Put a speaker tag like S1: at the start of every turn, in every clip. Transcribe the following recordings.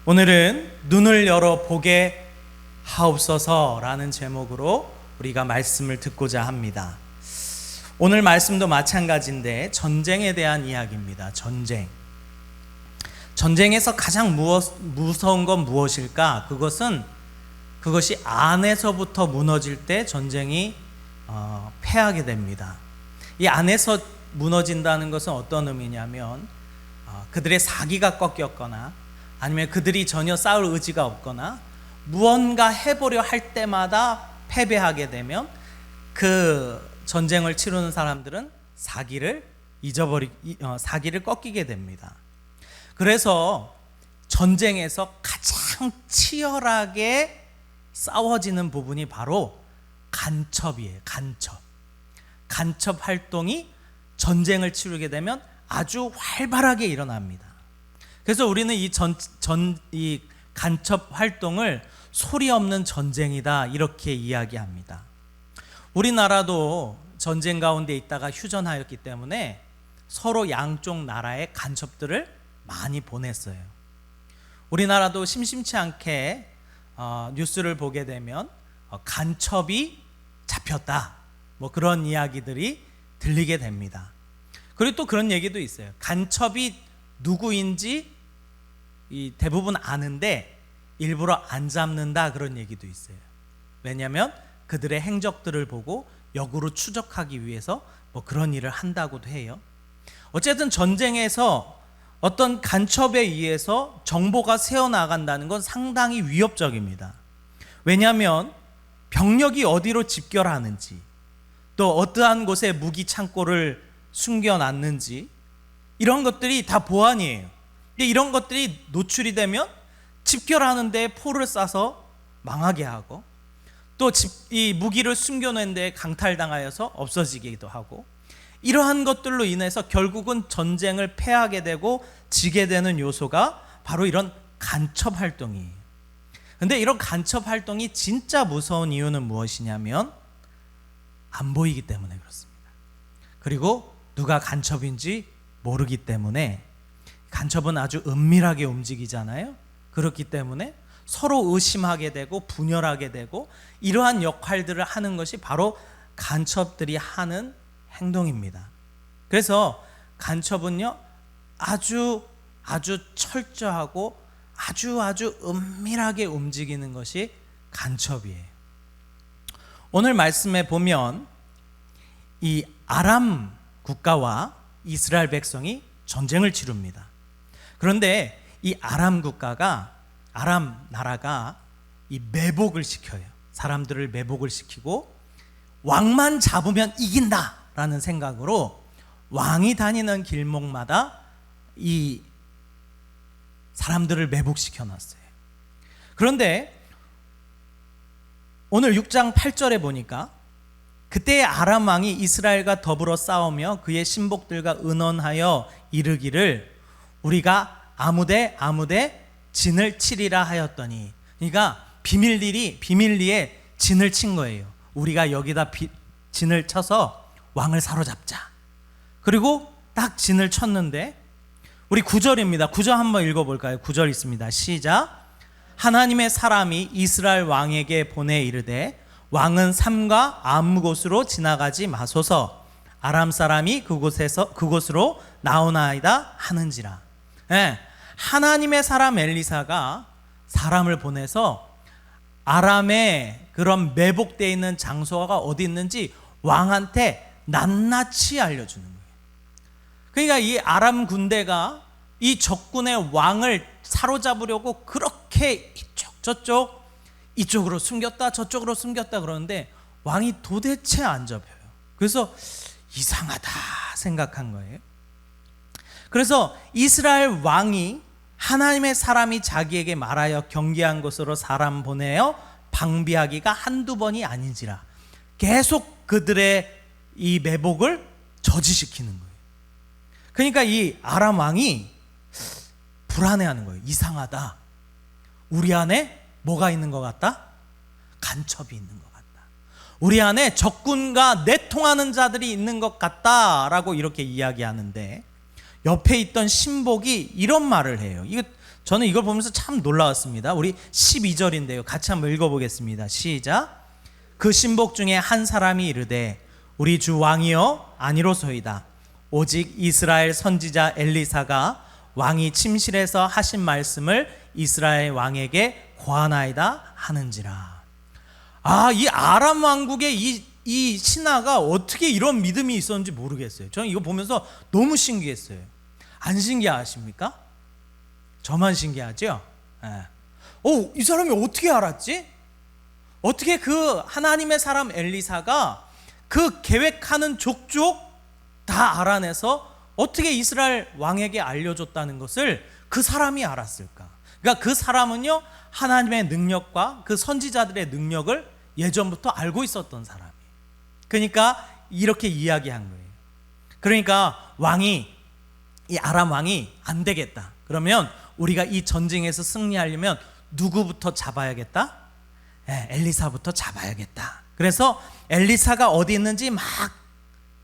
S1: 오늘은 눈을 열어 보게 하옵소서라는 제목으로 우리가 말씀을 듣고자 합니다. 오늘 말씀도 마찬가지인데 전쟁에 대한 이야기입니다. 전쟁에서 가장 무서운 건 무엇일까? 그것이 안에서부터 무너질 때 전쟁이 패하게 됩니다. 이 안에서 무너진다는 것은 어떤 의미냐면 그들의 사기가 꺾였거나 아니면 그들이 전혀 싸울 의지가 없거나 무언가 해보려 할 때마다 패배하게 되면 그 전쟁을 치르는 사람들은 사기를 꺾이게 됩니다. 그래서 전쟁에서 가장 치열하게 싸워지는 부분이 바로 간첩이에요. 간첩 활동이 전쟁을 치르게 되면 아주 활발하게 일어납니다. 그래서 우리는 이 간첩 활동을 소리 없는 전쟁이다 이렇게 이야기합니다. 우리나라도 전쟁 가운데 있다가 휴전하였기 때문에 서로 양쪽 나라의 간첩들을 많이 보냈어요. 우리나라도 심심치 않게 뉴스를 보게 되면 간첩이 잡혔다 뭐 그런 이야기들이 들리게 됩니다. 그리고 또 그런 얘기도 있어요. 간첩이 누구인지 대부분 아는데 일부러 안 잡는다 그런 얘기도 있어요. 왜냐하면 그들의 행적들을 보고 역으로 추적하기 위해서 뭐 그런 일을 한다고도 해요. 어쨌든 전쟁에서 어떤 간첩에 의해서 정보가 새어나간다는 건 상당히 위협적입니다. 왜냐하면 병력이 어디로 집결하는지 또 어떠한 곳에 무기 창고를 숨겨놨는지 이런 것들이 다 보안이에요. 이런 것들이 노출이 되면 집결하는 데 포를 쏴서 망하게 하고 또 이 무기를 숨겨놓은 데 강탈당하여서 없어지기도 하고 이러한 것들로 인해서 결국은 전쟁을 패하게 되고 지게 되는 요소가 바로 이런 간첩 활동이에요. 근데 이런 간첩 활동이 진짜 무서운 이유는 무엇이냐면 안 보이기 때문에 그렇습니다. 그리고 누가 간첩인지 모르기 때문에 간첩은 아주 은밀하게 움직이잖아요. 그렇기 때문에 서로 의심하게 되고 분열하게 되고 이러한 역할들을 하는 것이 바로 간첩들이 하는 행동입니다. 그래서 간첩은요 아주 철저하고 아주 은밀하게 움직이는 것이 간첩이에요. 오늘 말씀에 보면 이 아람 국가와 이스라엘 백성이 전쟁을 치릅니다. 그런데 이 아람 나라가 이 매복을 시켜요. 사람들을 매복을 시키고 왕만 잡으면 이긴다라는 생각으로 왕이 다니는 길목마다 이 사람들을 매복시켜 놨어요. 그런데 오늘 6장 8절에 보니까 그때 아람 왕이 이스라엘과 더불어 싸우며 그의 신복들과 의논하여 이르기를 우리가 아무데 진을 치리라 하였더니, 그러니까 비밀리에 진을 친 거예요. 우리가 여기다 진을 쳐서 왕을 사로잡자. 그리고 딱 진을 쳤는데 우리 9절입니다. 9절 한번 읽어볼까요? 9절 있습니다. 시작. 하나님의 사람이 이스라엘 왕에게 보내 이르되 왕은 삼가 아무 곳으로 지나가지 마소서. 아람 사람이 그곳으로 나오나이다 하는지라. 네, 하나님의 사람 엘리사가 사람을 보내서 아람의 그런 매복되어 있는 장소가 어디 있는지 왕한테 낱낱이 알려주는 거예요. 그러니까 이 아람 군대가 이 적군의 왕을 사로잡으려고 그렇게 이쪽으로 숨겼다 저쪽으로 숨겼다 그러는데 왕이 도대체 안 잡혀요. 그래서 이상하다 생각한 거예요. 그래서 이스라엘 왕이 하나님의 사람이 자기에게 말하여 경계한 곳으로 사람 보내어 방비하기가 한두 번이 아닌지라 계속 그들의 이 매복을 저지시키는 거예요. 그러니까 이 아람 왕이 불안해하는 거예요. 이상하다. 우리 안에 뭐가 있는 것 같다? 간첩이 있는 것 같다. 우리 안에 적군과 내통하는 자들이 있는 것 같다라고 이렇게 이야기하는데 옆에 있던 신복이 이런 말을 해요. 이거 저는 이걸 보면서 참 놀라웠습니다. 우리 12절인데요. 같이 한번 읽어보겠습니다. 시작. 그 신복 중에 한 사람이 이르되 우리 주 왕이여 아니로소이다. 오직 이스라엘 선지자 엘리사가 왕이 침실에서 하신 말씀을 이스라엘 왕에게 고하나이다 하는지라. 이 아람 왕국의 이 신하가 어떻게 이런 믿음이 있었는지 모르겠어요. 저는 이거 보면서 너무 신기했어요. 안 신기하십니까? 저만 신기하죠? 이 사람이 어떻게 알았지? 어떻게 그 하나님의 사람 엘리사가 그 계획하는 족족 다 알아내서 어떻게 이스라엘 왕에게 알려줬다는 것을 그 사람이 알았을까? 그러니까 그 사람은요, 하나님의 능력과 그 선지자들의 능력을 예전부터 알고 있었던 사람이에요. 그러니까 이렇게 이야기한 거예요. 그러니까 이 아람 왕이 안 되겠다. 그러면 우리가 이 전쟁에서 승리하려면 누구부터 잡아야겠다? 엘리사부터 잡아야겠다. 그래서 엘리사가 어디 있는지 막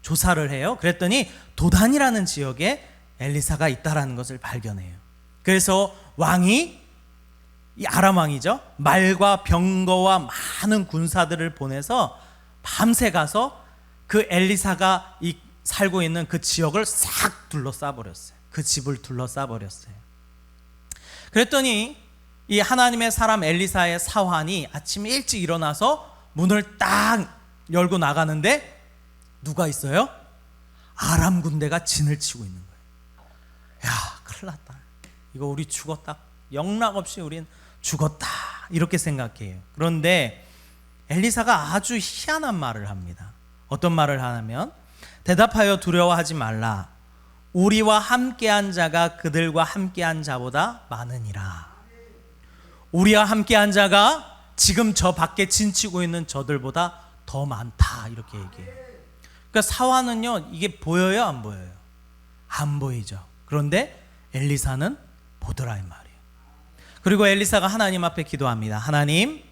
S1: 조사를 해요. 그랬더니 도단이라는 지역에 엘리사가 있다라는 것을 발견해요. 그래서 왕이, 이 아람 왕이죠, 말과 병거와 많은 군사들을 보내서 밤새 가서 그 엘리사가 살고 있는 그 지역을 싹 둘러싸 버렸어요. 그 집을 둘러싸 버렸어요. 그랬더니 이 하나님의 사람 엘리사의 사환이 아침 일찍 일어나서 문을 딱 열고 나가는데 누가 있어요? 아람 군대가 진을 치고 있는 거예요. 큰일 났다. 이거 우리 죽었다. 영락없이 우린 죽었다. 이렇게 생각해요. 그런데 엘리사가 아주 희한한 말을 합니다. 어떤 말을 하냐면, 대답하여 두려워하지 말라. 우리와 함께한 자가 그들과 함께한 자보다 많으니라. 우리와 함께한 자가 지금 저 밖에 진치고 있는 저들보다 더 많다. 이렇게 얘기해요. 그러니까 사환은요, 이게 보여요, 안 보여요? 안 보이죠. 그런데 엘리사는 보더라 이 말이에요. 그리고 엘리사가 하나님 앞에 기도합니다. 하나님,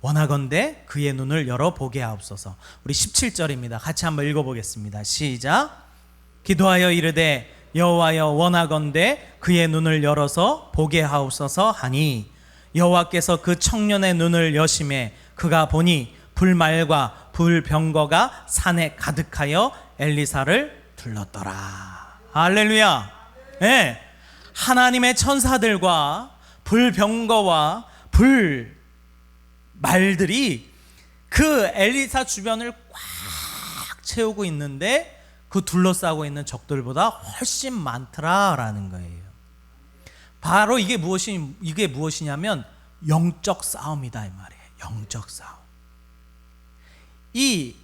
S1: 원하건대 그의 눈을 열어 보게 하옵소서. 우리 17절입니다. 같이 한번 읽어보겠습니다. 시작. 기도하여 이르되 여호와여 원하건대 그의 눈을 열어서 보게 하옵소서 하니 여호와께서 그 청년의 눈을 여심해 그가 보니 불말과 불병거가 산에 가득하여 엘리사를 둘렀더라. 할렐루야. 네. 하나님의 천사들과 불병거와 불말들이 그 엘리사 주변을 꽉 채우고 있는데 그 둘러싸고 있는 적들보다 훨씬 많더라라는 거예요. 바로 이게 무엇이냐면 영적 싸움이다 이 말이에요. 영적 싸움. 이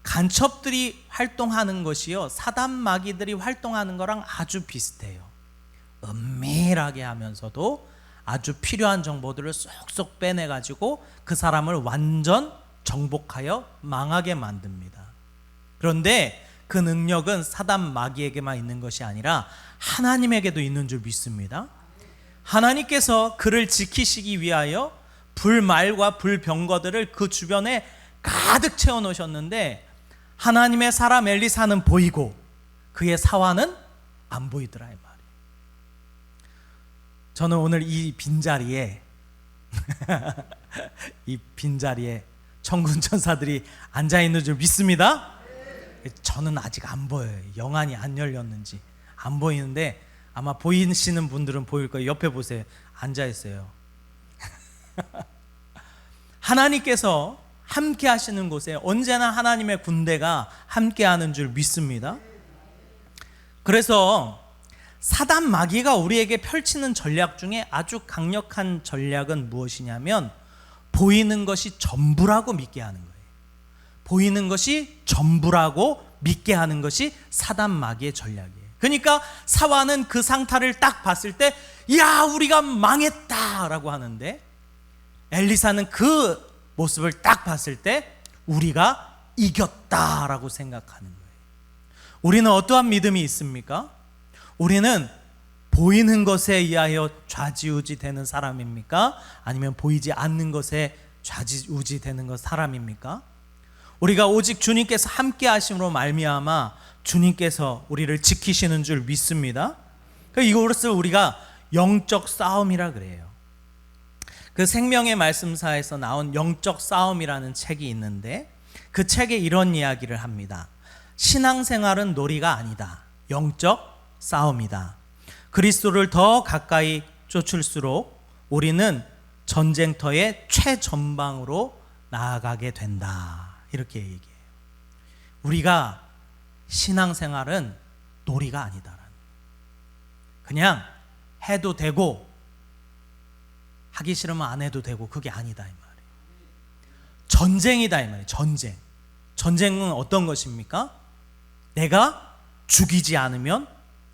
S1: 간첩들이 활동하는 것이요, 사단 마귀들이 활동하는 거랑 아주 비슷해요. 은밀하게 하면서도 아주 필요한 정보들을 쏙쏙 빼내가지고 그 사람을 완전 정복하여 망하게 만듭니다. 그런데 그 능력은 사단 마귀에게만 있는 것이 아니라 하나님에게도 있는 줄 믿습니다. 하나님께서 그를 지키시기 위하여 불말과 불병거들을 그 주변에 가득 채워 놓으셨는데 하나님의 사람 엘리사는 보이고 그의 사환은 안 보이더라 이 말이에요. 저는 오늘 이 빈자리에 이 빈자리에 천군 천사들이 앉아 있는 줄 믿습니다. 저는 아직 안 보여요. 영안이 안 열렸는지 안 보이는데 아마 보이시는 분들은 보일 거예요. 옆에 보세요. 앉아 있어요. 하나님께서 함께 하시는 곳에 언제나 하나님의 군대가 함께 하는 줄 믿습니다. 그래서 사단 마귀가 우리에게 펼치는 전략 중에 아주 강력한 전략은 무엇이냐면 보이는 것이 전부라고 믿게 하는 거예요. 보이는 것이 전부라고 믿게 하는 것이 사단 마귀의 전략이에요. 그러니까 사환은 그 상타를 딱 봤을 때 야 우리가 망했다라고 하는데 엘리사는 그 모습을 딱 봤을 때 우리가 이겼다라고 생각하는 거예요. 우리는 어떠한 믿음이 있습니까? 우리는 보이는 것에 의하여 좌지우지 되는 사람입니까? 아니면 보이지 않는 것에 좌지우지 되는 것 사람입니까? 우리가 오직 주님께서 함께 하심으로 말미암아 주님께서 우리를 지키시는 줄 믿습니다. 이것을 우리가 영적 싸움이라 그래요. 그 생명의 말씀사에서 나온 영적 싸움이라는 책이 있는데 그 책에 이런 이야기를 합니다. 신앙생활은 놀이가 아니다. 영적 싸움이다. 그리스도를 더 가까이 쫓을수록 우리는 전쟁터의 최전방으로 나아가게 된다. 이렇게 얘기해요. 우리가 신앙생활은 놀이가 아니다. 그냥 해도 되고 하기 싫으면 안 해도 되고 그게 아니다 이 말이에요. 전쟁이다 이 말이에요. 전쟁. 전쟁은 어떤 것입니까? 내가 죽이지 않으면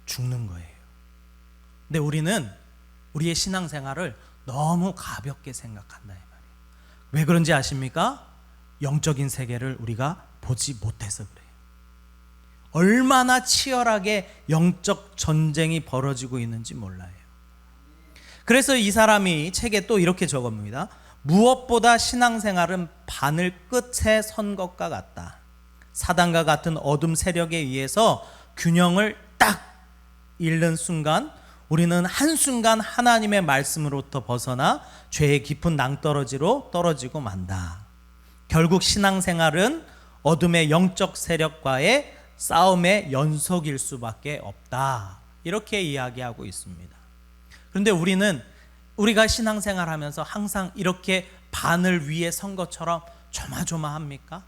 S1: 죽는 거예요. 근데 우리는 우리의 신앙생활을 너무 가볍게 생각한다 이 말이에요. 왜 그런지 아십니까? 영적인 세계를 우리가 보지 못해서 그래요. 얼마나 치열하게 영적 전쟁이 벌어지고 있는지 몰라요. 그래서 이 사람이 책에 또 이렇게 적어봅니다. 무엇보다 신앙생활은 바늘 끝에 선 것과 같다. 사단과 같은 어둠 세력에 의해서 균형을 딱 잃는 순간 우리는 한순간 하나님의 말씀으로부터 벗어나 죄의 깊은 낭떠러지로 떨어지고 만다. 결국 신앙생활은 어둠의 영적 세력과의 싸움의 연속일 수밖에 없다. 이렇게 이야기하고 있습니다. 그런데 우리가 신앙생활하면서 항상 이렇게 바늘 위에 선 것처럼 조마조마합니까?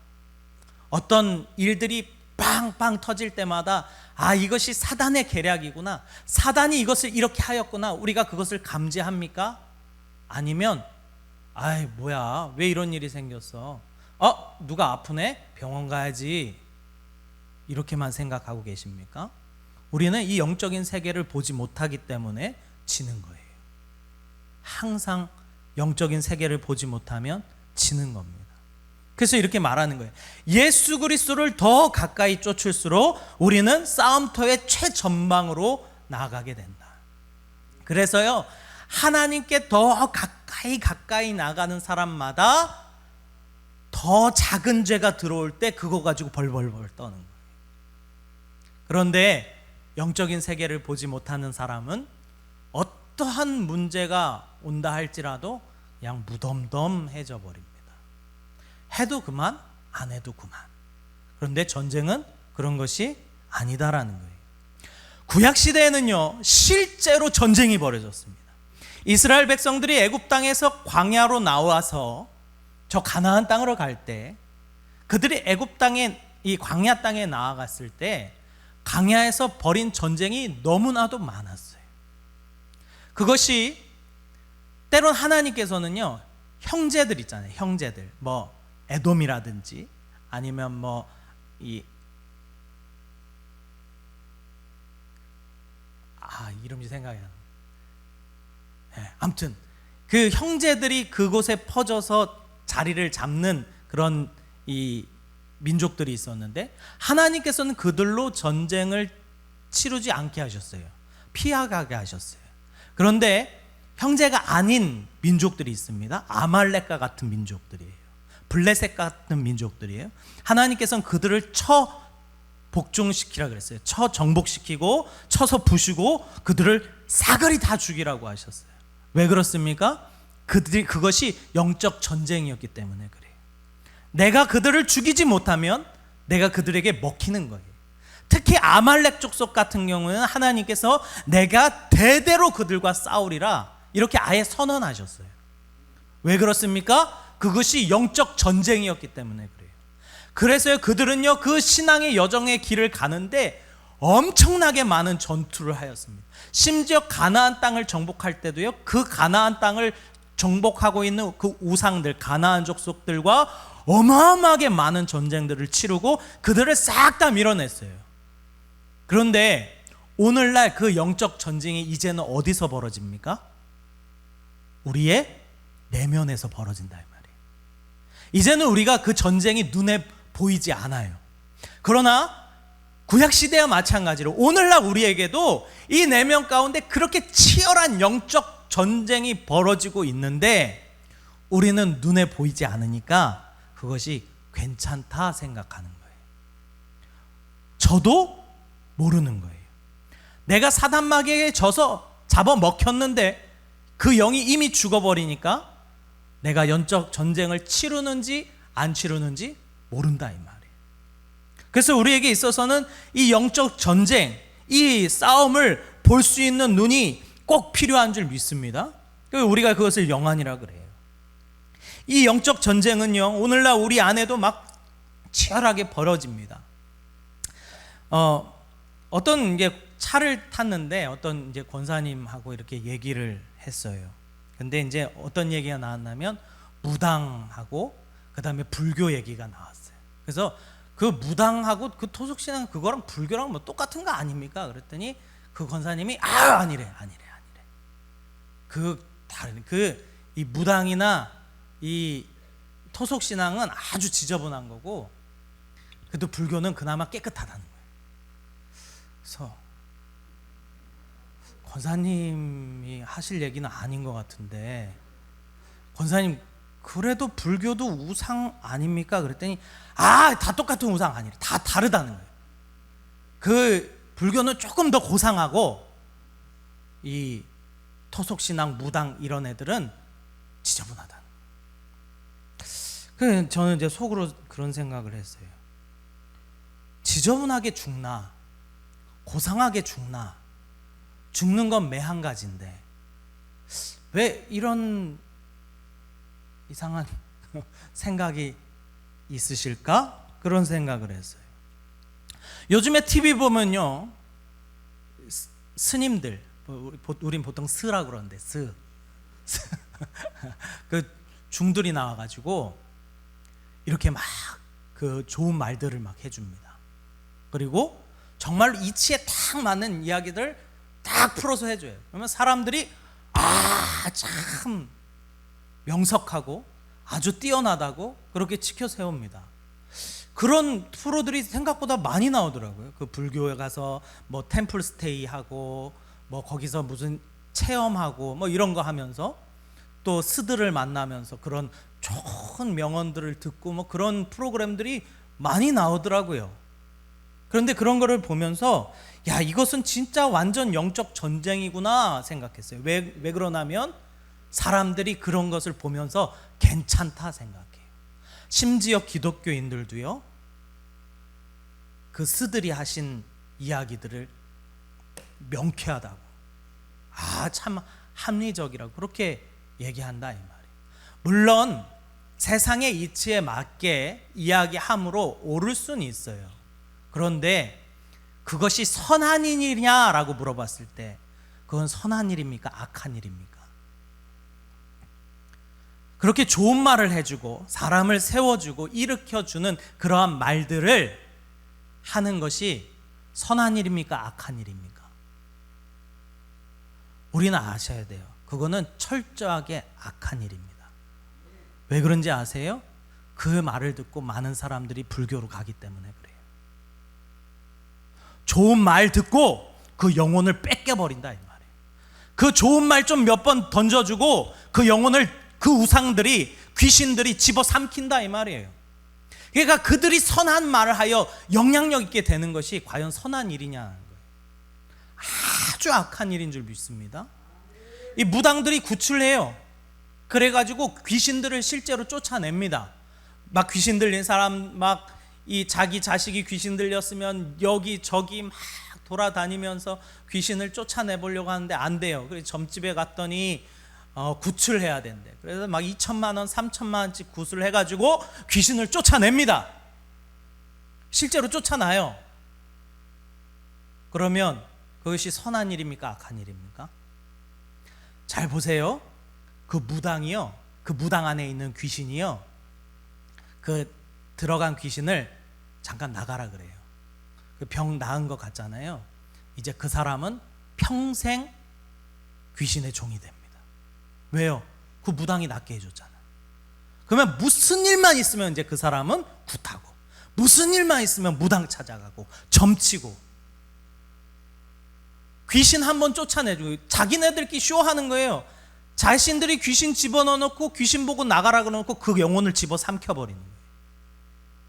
S1: 어떤 일들이 빵빵 터질 때마다 이것이 사단의 계략이구나, 사단이 이것을 이렇게 하였구나, 우리가 그것을 감지합니까? 아니면 뭐야 왜 이런 일이 생겼어, 누가 아프네? 병원 가야지, 이렇게만 생각하고 계십니까? 우리는 이 영적인 세계를 보지 못하기 때문에 지는 거예요. 항상 영적인 세계를 보지 못하면 지는 겁니다. 그래서 이렇게 말하는 거예요. 예수 그리스도를 더 가까이 쫓을수록 우리는 싸움터의 최전방으로 나아가게 된다. 그래서요, 하나님께 더 가까이 나가는 사람마다 더 작은 죄가 들어올 때 그거 가지고 벌벌벌 떠는 거예요. 그런데 영적인 세계를 보지 못하는 사람은 어떠한 문제가 온다 할지라도 그냥 무덤덤해져 버립니다. 해도 그만, 안 해도 그만. 그런데 전쟁은 그런 것이 아니다라는 거예요. 구약 시대에는요, 실제로 전쟁이 벌어졌습니다. 이스라엘 백성들이 애굽 땅에서 광야로 나와서 저 가나안 땅으로 갈 때, 그들이 애굽 땅에, 이 광야 땅에 나아갔을 때 광야에서 벌인 전쟁이 너무나도 많았어요. 그것이 때론 하나님께서는요, 형제들 있잖아요. 형제들, 에돔이라든지 아니면 이름이 생각이 안 나요. 아무튼 그 형제들이 그곳에 퍼져서 자리를 잡는 그런 이 민족들이 있었는데 하나님께서는 그들로 전쟁을 치르지 않게 하셨어요. 피하게 하셨어요. 그런데 형제가 아닌 민족들이 있습니다. 아말렉과 같은 민족들이에요. 블레셋 같은 민족들이에요. 하나님께서는 그들을 복종시키라 그랬어요. 정복시키고 쳐서 부수고 그들을 사거리 다 죽이라고 하셨어요. 왜 그렇습니까? 그것이 영적 전쟁이었기 때문에 그래요. 내가 그들을 죽이지 못하면 내가 그들에게 먹히는 거예요. 특히 아말렉 족속 같은 경우는 하나님께서 내가 대대로 그들과 싸우리라 이렇게 아예 선언하셨어요. 왜 그렇습니까? 그것이 영적 전쟁이었기 때문에 그래요. 그래서 그들은요, 그 신앙의 여정의 길을 가는데 엄청나게 많은 전투를 하였습니다. 심지어 가나안 땅을 정복할 때도요, 그 가나안 땅을 정복하고 있는 그 우상들, 가나안 족속들과 어마어마하게 많은 전쟁들을 치르고 그들을 싹 다 밀어냈어요. 그런데 오늘날 그 영적 전쟁이 이제는 어디서 벌어집니까? 우리의 내면에서 벌어진다 이 말이에요. 이제는 우리가 그 전쟁이 눈에 보이지 않아요. 그러나 구약시대와 마찬가지로 오늘날 우리에게도 이 내면 가운데 그렇게 치열한 영적 전쟁이 벌어지고 있는데 우리는 눈에 보이지 않으니까 그것이 괜찮다 생각하는 거예요. 저도 모르는 거예요. 내가 사단 마귀에게 져서 잡아먹혔는데 그 영이 이미 죽어버리니까 내가 영적 전쟁을 치르는지 안 치르는지 모른다 이 말이에요. 그래서 우리에게 있어서는 이 영적 전쟁, 이 싸움을 볼 수 있는 눈이 꼭 필요한 줄 믿습니다. 우리가 그것을 영안이라 그래요. 이 영적 전쟁은요, 오늘날 우리 안에도 막 치열하게 벌어집니다. 어떤 이제 차를 탔는데 어떤 이제 권사님하고 이렇게 얘기를 했어요. 근데 이제 어떤 얘기가 나왔냐면 무당하고 그다음에 불교 얘기가 나왔어요. 그래서 그 무당하고 그 토속신앙 그거랑 불교랑 뭐 똑같은 거 아닙니까? 그랬더니 그 권사님이 아니래. 그 다른 이 무당이나 이 토속신앙은 아주 지저분한 거고 그래도 불교는 그나마 깨끗하다는 거예요. 그래서 권사님이 하실 얘기는 아닌 것 같은데 권사님 그래도 불교도 우상 아닙니까? 그랬더니 다 똑같은 우상 아니래. 다 다르다는 거예요. 그 불교는 조금 더 고상하고 이 토속신앙 무당 이런 애들은 지저분하다. 그래서 저는 이제 속으로 그런 생각을 했어요. 지저분하게 죽나 고상하게 죽나 죽는 건 매 한 가지인데 왜 이런 이상한 생각이 있으실까? 그런 생각을 했어요. 요즘에 TV 보면요 스님들, 우린 보통 스라 그러는데 그 중들이 나와가지고 이렇게 막 그 좋은 말들을 막 해줍니다. 그리고 정말 이치에 딱 맞는 이야기들 딱 풀어서 해줘요. 그러면 사람들이 참 명석하고 아주 뛰어나다고 그렇게 치켜 세웁니다. 그런 프로들이 생각보다 많이 나오더라고요. 그 불교에 가서 뭐 템플 스테이 하고 뭐 거기서 무슨 체험하고 뭐 이런 거 하면서 또 스들을 만나면서 그런 좋은 명언들을 듣고 뭐 그런 프로그램들이 많이 나오더라고요. 그런데 그런 거를 보면서 야 이것은 진짜 완전 영적 전쟁이구나 생각했어요. 왜 그러냐면 사람들이 그런 것을 보면서 괜찮다 생각해요. 심지어 기독교인들도요 그 스들이 하신 이야기들을 명쾌하다고 참 합리적이라고 그렇게 얘기한다 이 말이에요. 물론 세상의 이치에 맞게 이야기함으로 옳을 수는 있어요. 그런데 그것이 선한 일이냐라고 물어봤을 때 그건 선한 일입니까? 악한 일입니까? 그렇게 좋은 말을 해주고 사람을 세워주고 일으켜주는 그러한 말들을 하는 것이 선한 일입니까? 악한 일입니까? 우리는 아셔야 돼요. 그거는 철저하게 악한 일입니다. 왜 그런지 아세요? 그 말을 듣고 많은 사람들이 불교로 가기 때문에 그래요. 좋은 말 듣고 그 영혼을 뺏겨버린다 이 말이에요. 그 좋은 말 좀 몇 번 던져주고 그 영혼을 그 우상들이 귀신들이 집어삼킨다 이 말이에요. 그러니까 그들이 선한 말을 하여 영향력 있게 되는 것이 과연 선한 일이냐는 거예요. 아주 악한 일인 줄 믿습니다. 이 무당들이 구출해요. 그래가지고 귀신들을 실제로 쫓아냅니다. 막 귀신 들린 사람 막 이 자기 자식이 귀신 들렸으면 여기저기 막 돌아다니면서 귀신을 쫓아내보려고 하는데 안 돼요. 그래서 점집에 갔더니 구출해야 된대. 그래서 막 2천만 원, 3천만 원씩 구슬해가지고 귀신을 쫓아냅니다. 실제로 쫓아나요. 그러면 그것이 선한 일입니까? 악한 일입니까? 잘 보세요. 그 무당이요, 그 무당 안에 있는 귀신이요, 그 들어간 귀신을 잠깐 나가라 그래요. 그 병 나은 것 같잖아요. 이제 그 사람은 평생 귀신의 종이 됩니다. 왜요? 그 무당이 낫게 해줬잖아요. 그러면 무슨 일만 있으면 이제 그 사람은 굿하고, 무슨 일만 있으면 무당 찾아가고 점치고, 귀신 한번 쫓아내주고 자기네들끼리 쇼하는 거예요. 자신들이 귀신 집어넣어놓고 귀신 보고 나가라 그러놓고 그 영혼을 집어 삼켜버리는 거예요.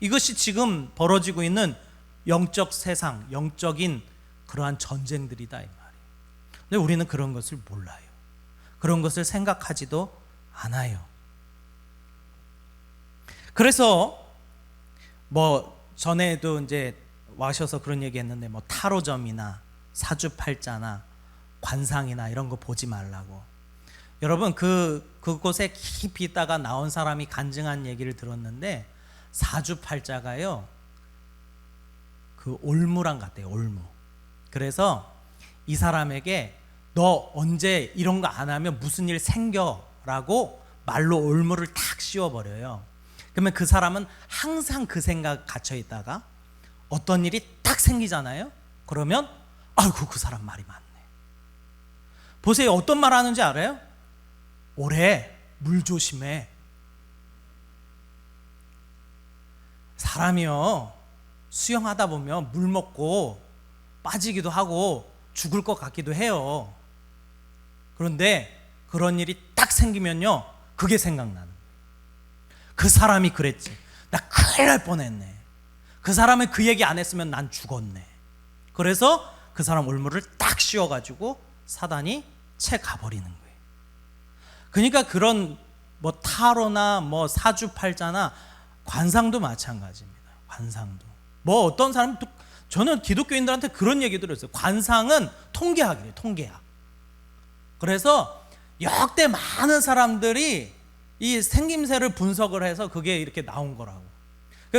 S1: 이것이 지금 벌어지고 있는 영적 세상, 영적인 그러한 전쟁들이다 이 말이에요. 근데 우리는 그런 것을 몰라요. 그런 것을 생각하지도 않아요. 그래서 뭐 전에도 이제 와셔서 그런 얘기 했는데, 뭐 타로점이나 사주팔자나 관상이나 이런 거 보지 말라고. 여러분, 그곳에 깊이 있다가 나온 사람이 간증한 얘기를 들었는데, 사주팔자가요, 그 올무랑 같대요. 올무. 그래서 이 사람에게 너 언제 이런 거 안 하면 무슨 일 생겨라고 말로 올무를 탁 씌워버려요. 그러면 그 사람은 항상 그 생각 갇혀 있다가 어떤 일이 딱 생기잖아요. 그러면 아이고, 그 사람 말이 맞네. 보세요, 어떤 말 하는지 알아요? 올해 물 조심해. 사람이요, 수영하다 보면 물 먹고 빠지기도 하고 죽을 것 같기도 해요. 그런데 그런 일이 딱 생기면요, 그게 생각나는 거예요. 그 사람이 그랬지, 나 큰일 날 뻔했네. 그 사람은 그 얘기 안 했으면 난 죽었네. 그래서 그 사람 올무를 딱 씌워가지고 사단이 채 가버리는 거예요. 그러니까 그런 뭐 타로나 뭐 사주팔자나 관상도 마찬가지입니다. 관상도 뭐 어떤 사람, 저는 기독교인들한테 그런 얘기 들었어요. 관상은 통계학이래요. 통계학. 그래서 역대 많은 사람들이 이 생김새를 분석을 해서 그게 이렇게 나온 거라고.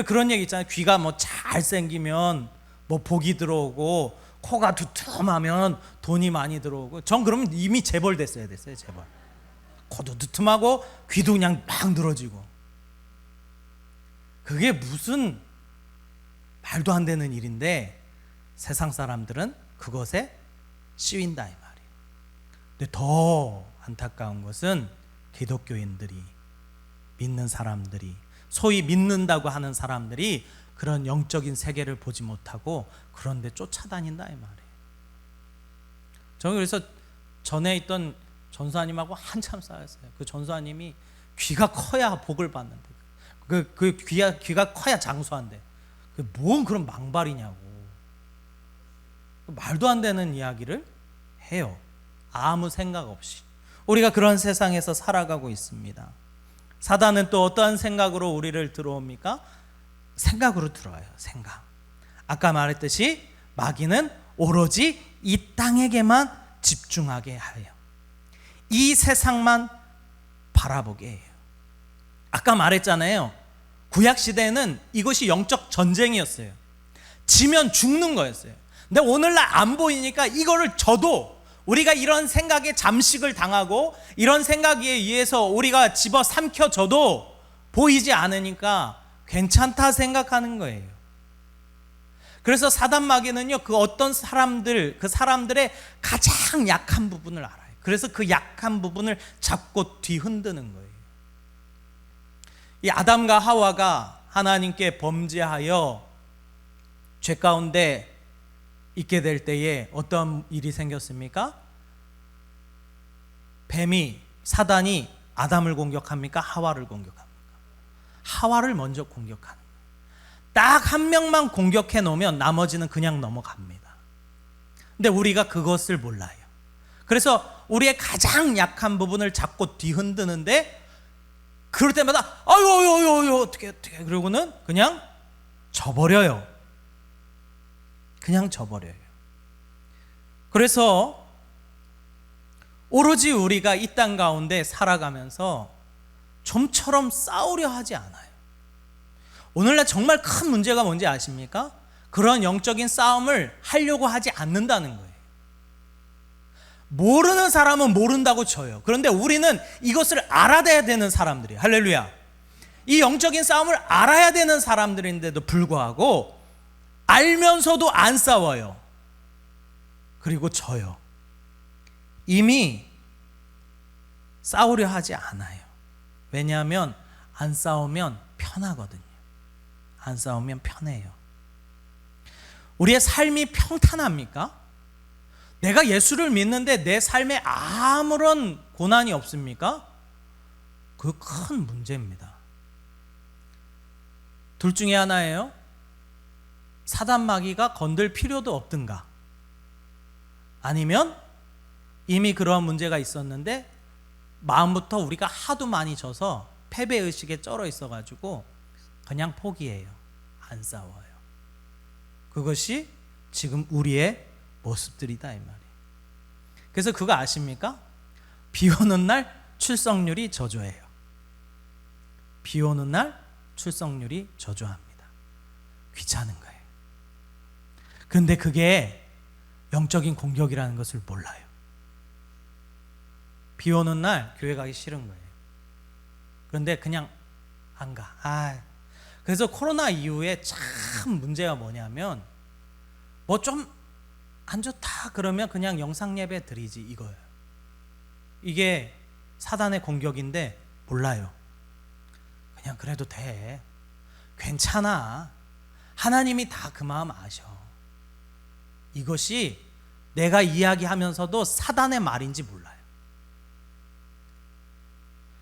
S1: 그런 얘기 있잖아요. 귀가 뭐 잘생기면 뭐 복이 들어오고, 코가 두툼하면 돈이 많이 들어오고. 전 그러면 이미 재벌 됐어야 됐어요. 재벌. 코도 두툼하고 귀도 그냥 막 늘어지고. 그게 무슨 말도 안 되는 일인데 세상 사람들은 그것에 씌윈다 이 말이에요. 근데 더 안타까운 것은 기독교인들이, 믿는 사람들이, 소위 믿는다고 하는 사람들이 그런 영적인 세계를 보지 못하고 그런데 쫓아다닌다 이 말이에요. 저는 그래서 전에 있던 전사님하고 한참 싸웠어요. 그 전사님이 귀가 커야 복을 받는데, 그 귀가 커야 장수한대. 뭔 그런 망발이냐고. 말도 안 되는 이야기를 해요. 아무 생각 없이. 우리가 그런 세상에서 살아가고 있습니다. 사단은 또 어떠한 생각으로 우리를 들어옵니까? 생각으로 들어와요. 생각. 아까 말했듯이 마귀는 오로지 이 땅에게만 집중하게 하여 이 세상만 바라보게 해요. 아까 말했잖아요. 구약시대에는 이것이 영적 전쟁이었어요. 지면 죽는 거였어요. 근데 오늘날 안 보이니까 이거를 져도 우리가 이런 생각에 잠식을 당하고 이런 생각에 의해서 우리가 집어삼켜져도 보이지 않으니까 괜찮다 생각하는 거예요. 그래서 사단 마귀는요, 그 어떤 사람들, 그 사람들의 가장 약한 부분을 알아요. 그래서 그 약한 부분을 잡고 뒤흔드는 거예요. 이 아담과 하와가 하나님께 범죄하여 죄 가운데 있게 될 때에 어떤 일이 생겼습니까? 뱀이, 사단이 아담을 공격합니까? 하와를 공격합니까? 하와를 먼저 공격하는 거예요. 딱 한 명만 공격해 놓으면 나머지는 그냥 넘어갑니다. 근데 우리가 그것을 몰라요. 그래서 우리의 가장 약한 부분을 잡고 뒤흔드는데, 그럴 때마다 아유 어떻게 그러고는 그냥 져버려요. 그냥 져버려요. 그래서 오로지 우리가 이 땅 가운데 살아가면서 좀처럼 싸우려 하지 않아요. 오늘날 정말 큰 문제가 뭔지 아십니까? 그런 영적인 싸움을 하려고 하지 않는다는 거예요. 모르는 사람은 모른다고 쳐요. 그런데 우리는 이것을 알아야 되는 사람들이에요. 할렐루야. 이 영적인 싸움을 알아야 되는 사람들인데도 불구하고 알면서도 안 싸워요. 그리고 져요. 이미 싸우려 하지 않아요. 왜냐하면 안 싸우면 편하거든요. 안 싸우면 편해요. 우리의 삶이 평탄합니까? 내가 예수를 믿는데 내 삶에 아무런 고난이 없습니까? 그 큰 문제입니다. 둘 중에 하나예요. 사단 마귀가 건들 필요도 없든가, 아니면 이미 그러한 문제가 있었는데 마음부터 우리가 하도 많이 져서 패배의식에 쩔어 있어가지고 그냥 포기해요. 안 싸워요. 그것이 지금 우리의 모습들이다 이 말이에요. 그래서 그거 아십니까? 비 오는 날 출석률이 저조해요. 비 오는 날 출석률이 저조합니다. 귀찮은 거예요. 그런데 그게 영적인 공격이라는 것을 몰라요. 비 오는 날 교회 가기 싫은 거예요. 그런데 그냥 안 가. 그래서 코로나 이후에 참 문제가 뭐냐면 뭐 좀 안 좋다 그러면 그냥 영상 예배 드리지 이거예요. 이게 사단의 공격인데 몰라요. 그냥 그래도 돼. 괜찮아. 하나님이 다 그 마음 아셔. 이것이 내가 이야기하면서도 사단의 말인지 몰라요.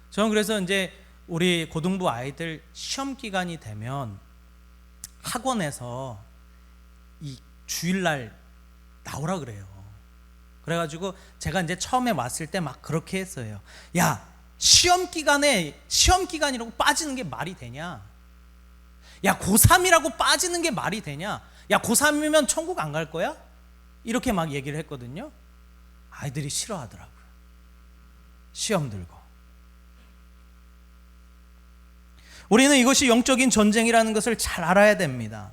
S1: 저는 그래서 이제 우리 고등부 아이들 시험 기간이 되면 학원에서 이 주일날 나오라 그래요. 그래가지고 제가 이제 처음에 왔을 때 막 그렇게 했어요. 야, 시험 기간이라고 빠지는 게 말이 되냐? 야, 고3이라고 빠지는 게 말이 되냐? 야, 고3이면 천국 안 갈 거야? 이렇게 막 얘기를 했거든요. 아이들이 싫어하더라고요. 시험 들고. 우리는 이것이 영적인 전쟁이라는 것을 잘 알아야 됩니다.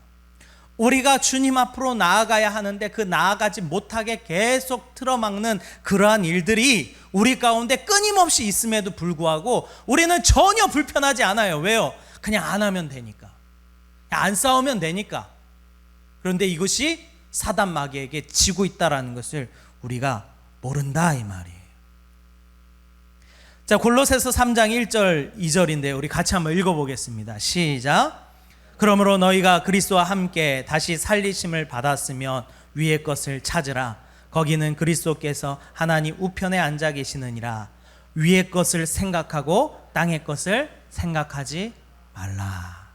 S1: 우리가 주님 앞으로 나아가야 하는데 그 나아가지 못하게 계속 틀어막는 그러한 일들이 우리 가운데 끊임없이 있음에도 불구하고 우리는 전혀 불편하지 않아요. 왜요? 그냥 안 하면 되니까. 안 싸우면 되니까. 그런데 이것이 사단 마귀에게 지고 있다는 것을 우리가 모른다 이 말이에요. 자, 골로새서 3장 1절 2절인데 우리 같이 한번 읽어보겠습니다. 시작. 그러므로 너희가 그리스도와 함께 다시 살리심을 받았으면 위의 것을 찾으라. 거기는 그리스도께서 하나님 우편에 앉아 계시느니라. 위의 것을 생각하고 땅의 것을 생각하지 말라.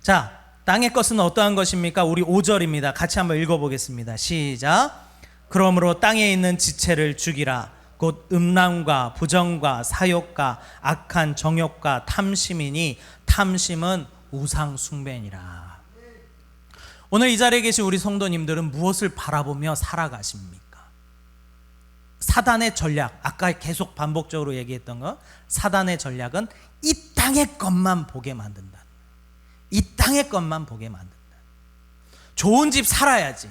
S1: 자, 땅의 것은 어떠한 것입니까? 우리 5절입니다. 같이 한번 읽어보겠습니다. 시작. 그러므로 땅에 있는 지체를 죽이라. 곧 음란과 부정과 사욕과 악한 정욕과 탐심이니 탐심은 우상 숭배니라. 오늘 이 자리에 계신 우리 성도님들은 무엇을 바라보며 살아가십니까? 사단의 전략, 아까 계속 반복적으로 얘기했던 거, 사단의 전략은 이 땅의 것만 보게 만든다. 이 땅의 것만 보게 만든다. 좋은 집 살아야지.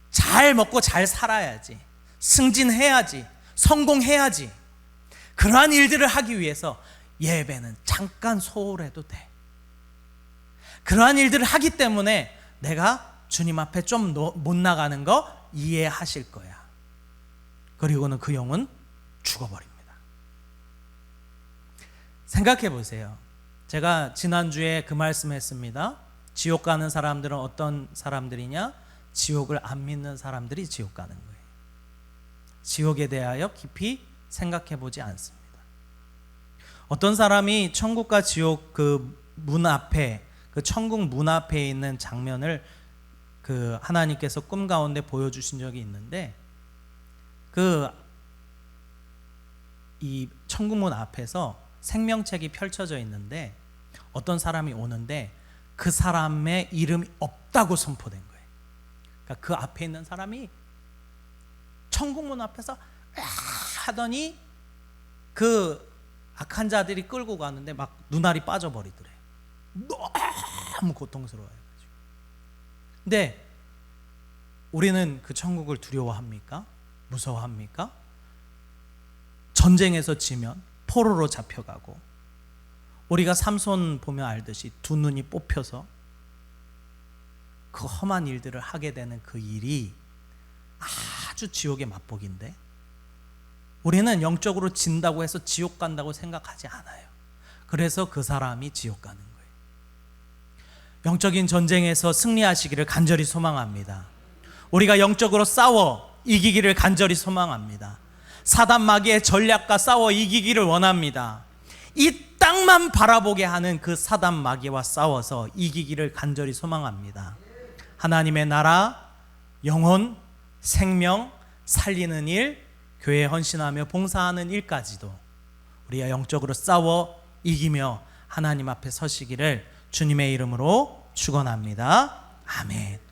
S1: 잘 먹고 잘 살아야지. 승진해야지. 성공해야지. 그러한 일들을 하기 위해서 예배는 잠깐 소홀해도 돼. 그러한 일들을 하기 때문에 내가 주님 앞에 좀 못 나가는 거 이해하실 거야. 그리고는 그 영은 죽어버립니다. 생각해 보세요. 제가 지난주에 그 말씀했습니다. 지옥 가는 사람들은 어떤 사람들이냐? 지옥을 안 믿는 사람들이 지옥 가는 거예요. 지옥에 대하여 깊이 생각해 보지 않습니다. 어떤 사람이 천국과 지옥 그 문 앞에, 그 천국 문 앞에 있는 장면을 그 하나님께서 꿈 가운데 보여주신 적이 있는데, 이 천국 문 앞에서 생명책이 펼쳐져 있는데 어떤 사람이 오는데 그 사람의 이름이 없다고 선포된 거예요. 그러니까 그 앞에 있는 사람이 천국문 앞에서 하더니 그 악한 자들이 끌고 가는데 막 눈알이 빠져버리더래. 너무 고통스러워요. 근데 우리는 그 천국을 두려워합니까? 무서워합니까? 전쟁에서 지면 포로로 잡혀가고, 우리가 삼손 보면 알듯이 두 눈이 뽑혀서 그 험한 일들을 하게 되는 그 일이 아주 지옥의 맛복인데, 우리는 영적으로 진다고 해서 지옥 간다고 생각하지 않아요. 그래서 그 사람이 지옥 가는 거예요. 영적인 전쟁에서 승리하시기를 간절히 소망합니다. 우리가 영적으로 싸워 이기기를 간절히 소망합니다. 사단 마귀의 전략과 싸워 이기기를 원합니다. 이 땅만 바라보게 하는 그 사단 마귀와 싸워서 이기기를 간절히 소망합니다. 하나님의 나라, 영혼, 생명, 살리는 일, 교회에 헌신하며 봉사하는 일까지도 우리가 영적으로 싸워 이기며 하나님 앞에 서시기를 주님의 이름으로 축원합니다. 아멘.